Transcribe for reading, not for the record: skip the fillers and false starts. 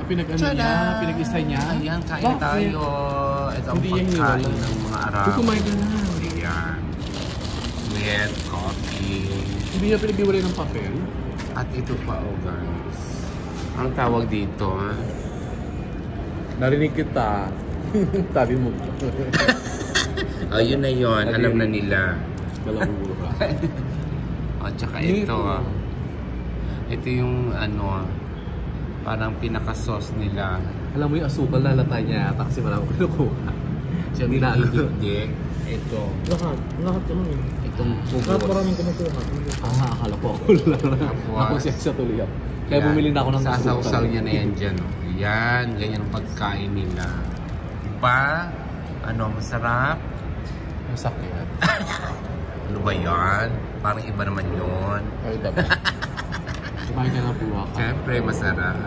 pinag-ano niya, pinag-isa niya. Ayan, kain tayo. Ito ang pagkain ng mga Arabo. Kumain ka na. Ayan. With coffee. Hindi niya pinag-iwalay ng papel. At ito pa, oh guys. Ang tawag dito, ha? Narinig kita. Sabi mo. Oh, yun na yun. Alam na nila. Kalahura. Oh, tsaka ito, ito yung ano, parang pinaka-sauce nila. Alam mo yung asukal na latay niya yata kasi marami kinukuha. Siya hindi na alam. Hindi. Ito. Lahat naman yun. Itong pugos. Lahat maraming kinukuha. Akala ko ako lang. Ako siya sa tuloy ako. Kaya bumili na ako ng asukal. Sasaw-saw niya na yan dyan. Oh. Yan, ganyan ang pagkain nila. Diba? Ano, masarap? Masakit. Ano ba yan? Parang iba naman yun. Ay, dapat. Kumain ka na buha ka. Siyempre, masarap.